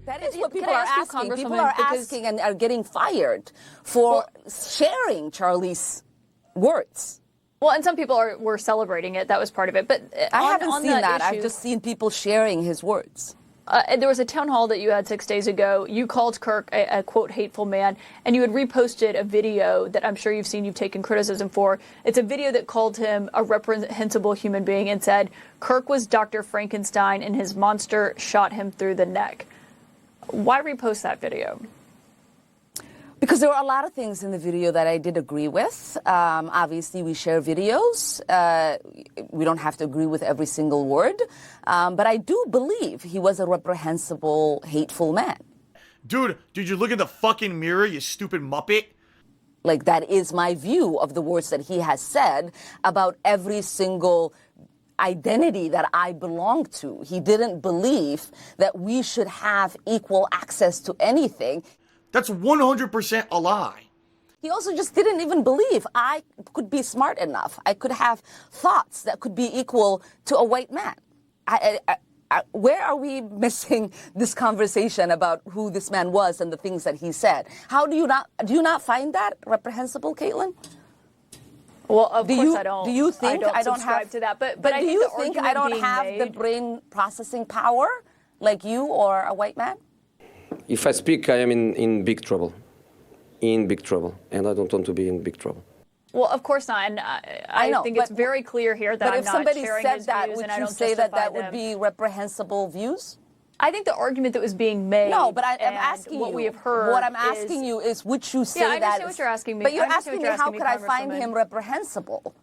That is what people are asking. People are asking and are getting fired for sharing Charlie's words. Well, and some people were celebrating it. That was part of it. But I haven't seen that. I've just seen people sharing his words. There was a town hall that you had 6 days ago. You called Kirk a quote, hateful man, and you had reposted a video that I'm sure you've seen you've taken criticism for. It's a video that called him a reprehensible human being and said, Kirk was Dr. Frankenstein and his monster shot him through the neck. Why repost that video? Because there were a lot of things in the video that I did agree with. Obviously, we share videos. We don't have to agree with every single word. But I do believe he was a reprehensible, hateful man. Dude, did you look in the fucking mirror, you stupid muppet? Like, that is my view of the words that he has said about every single identity that I belong to. He didn't believe that we should have equal access to anything. That's 100% a lie. He also just didn't even believe I could be smart enough. I could have thoughts that could be equal to a white man. Where are we missing this conversation about who this man was and the things that he said? Do you not find that reprehensible, Kaitlan? Well, of course I don't. Do you think I don't subscribe to that? But do you think I don't have the brain processing power like you or a white man? If I speak, I am in big trouble. In big trouble. And I don't want to be in big trouble. Well, of course not. And I know, think it's very clear here that I'm not sharing his views, and I don't justify them. But if somebody said that, would you say that would be reprehensible views? I think the argument that was being made. No, but I'm asking you. What we have heard. What I'm asking you is, would you say that? Yeah, I understand what you're asking me. But you're asking me, how could I find him reprehensible?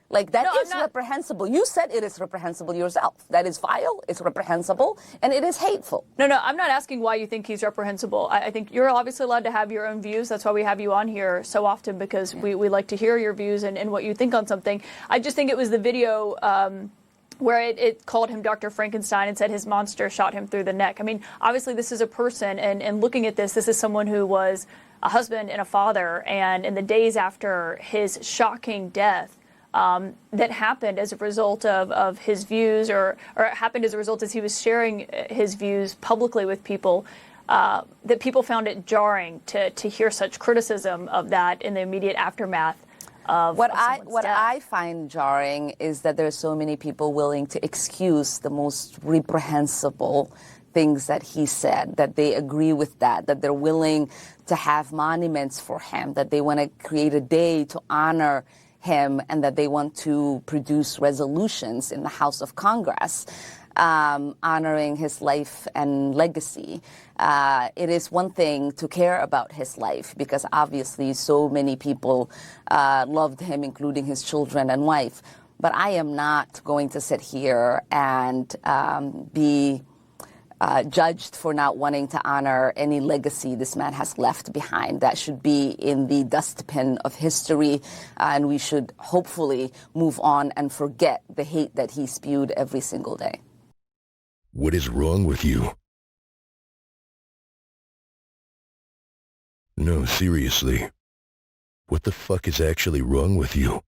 Like, that is reprehensible. You said it is reprehensible yourself. That is vile, it's reprehensible, and it is hateful. No, I'm not asking why you think he's reprehensible. I think you're obviously allowed to have your own views. That's why we have you on here so often, because we like to hear your views and what you think on something. I just think it was the video where it called him Dr. Frankenstein and said his monster shot him through the neck. I mean, obviously this is a person, and looking at this is someone who was a husband and a father, and in the days after his shocking death, that happened as a result of his views, or it happened as a result as he was sharing his views publicly with people, that people found it jarring to hear such criticism of that in the immediate aftermath of what I find jarring is that there are so many people willing to excuse the most reprehensible things that he said, that they agree with that they're willing to have monuments for him, that they want to create a day to honor him, and that they want to produce resolutions in the House of Congress honoring his life and legacy. It is one thing to care about his life, because obviously so many people loved him, including his children and wife. But I am not going to sit here and be judged for not wanting to honor any legacy this man has left behind. That should be in the dustbin of history, and we should hopefully move on and forget the hate that he spewed every single day. What is wrong with you? No, seriously. What the fuck is actually wrong with you?